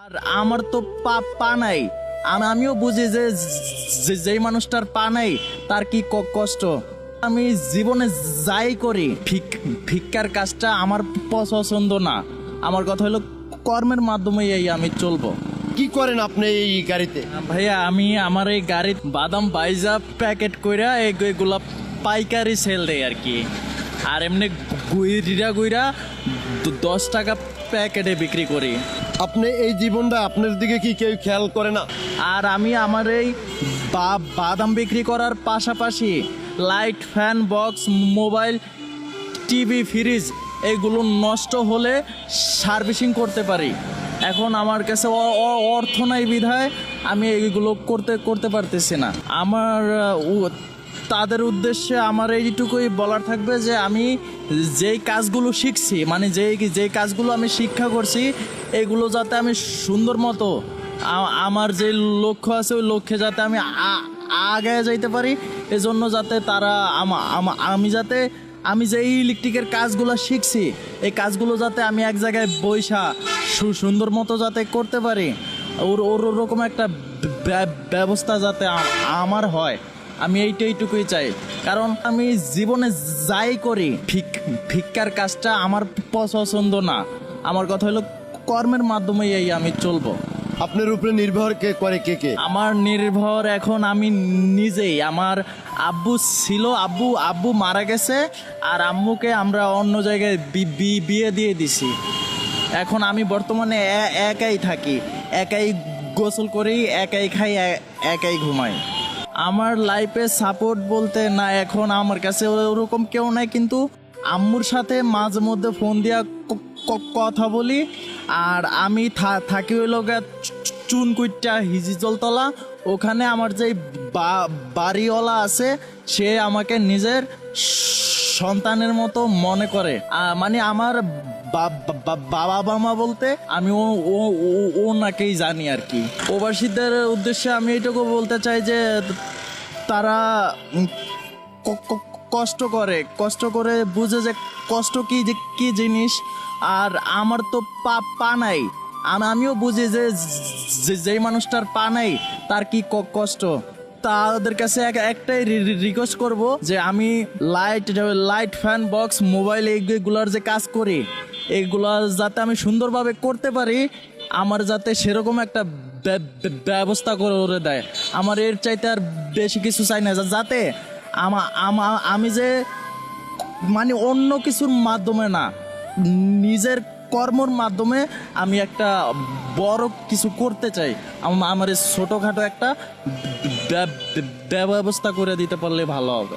আর আমার তো পা নাই। আমিও বুঝি যে যেই মানুষটার পা নাই তার কি কষ্ট। আমি জীবনে যাই করি ভিক্ষার কাজটা আমার পছন্দ না। আমার কথা হলো কর্মের মাধ্যমে আমি চলবো। কি করেন আপনি এই গাড়িতে? ভাইয়া আমি আমার এই গাড়ির বাদাম বাইজা প্যাকেট কইরা এগুলা পাইকারি সেল দেয় আর কি। আর এমনি গুইরা 10 টাকা প্যাকেটে বিক্রি করি। আপনি এই জীবনটা আপনার দিকে কি কেউ খেয়াল করে না? আর আমি আমার এই বাদাম বিক্রি করার পাশাপাশি light, fan, box, mobile, TV, fridge এগুলো নষ্ট হলে সার্ভিসিং করতে পারি। এখন আমার কাছে অর্থ নাই বিধায় আমি এইগুলো করতে পারতেছি না। আমার তাদের উদ্দেশ্যে আমার এইটুকুই বলার থাকবে যে আমি যেই কাজগুলো শিখছি, মানে যেই কাজগুলো আমি শিক্ষা করছি, এগুলো যাতে আমি সুন্দর মতো আমার যে লক্ষ্য আছে ওই লক্ষ্যে যাতে আমি আগে যাইতে পারি, এজন্য যাতে তারা আমি যে ইলেকট্রিকের কাজগুলো শিখছি এই কাজগুলো যাতে আমি এক জায়গায় বইসা সুন্দর মতো যাতে করতে পারি, ওরকম একটা ব্যবস্থা যাতে আমার হয়, আমি এইটুকুই চাই। কারণ আমি জীবনে যাই করি ভিক্ষার কাজটা আমার পছন্দ না। আমার কথা হলো কর্মের মাধ্যমে আমি চলবো। আপনার উপরে নির্ভর করে কে? আমার নির্ভর এখন আমি নিজেই। আমার আব্বু ছিল, আব্বু মারা গেছে, আর আম্মুকে আমরা অন্য জায়গায় বিয়ে দিয়ে দিছি। এখন আমি বর্তমানে একাই থাকি, একাই গোসল করি, একাই খাই, একাই ঘুমাই। আমার লাইফে সাপোর্ট বলতে না, এখন আমার কাছে ওরকম কেউ নাই, কিন্তু আম্মুর সাথে মাঝে মধ্যে ফোন দিয়া কথা বলি। আর আমি থাকি হইল চুনকুইটা হিজিজলতলা, ওখানে আমার যে বাড়িওয়ালা আছে সে আমাকে নিজের সন্তানের মতো মনে করে। মানে আমার বাবা মা বলতে আমি ওনাকেই জানি আর কি। প্রবাসীদের উদ্দেশ্যে আমি এইটুকু বলতে চাই যে তারা কষ্ট করে বুঝে যে কষ্ট কি জিনিস। আর আমার তো পা নাই। আমিও বুঝি যে যেই মানুষটার পা নাই তার কি কষ্ট। তাদের কাছে একটাই রিকোয়েস্ট করব যে আমি লাইট, ফ্যান, বক্স, মোবাইল এইগুলার যে কাজ করি এইগুলা যাতে আমি সুন্দরভাবে করতে পারি, আমার যাতে সেরকম একটা ব্যবস্থা করে দেয়। আমার এর চাইতে আর বেশি কিছু চাই না, যাতে আমি যে মানে অন্য কিছুর মাধ্যমে না, নিজের কর্মর মাধ্যমে আমি একটা বড় কিছু করতে চাই। আমার ছোটোখাটো একটা ব্যবস্থা করে দিতে পারলে ভালো হবে।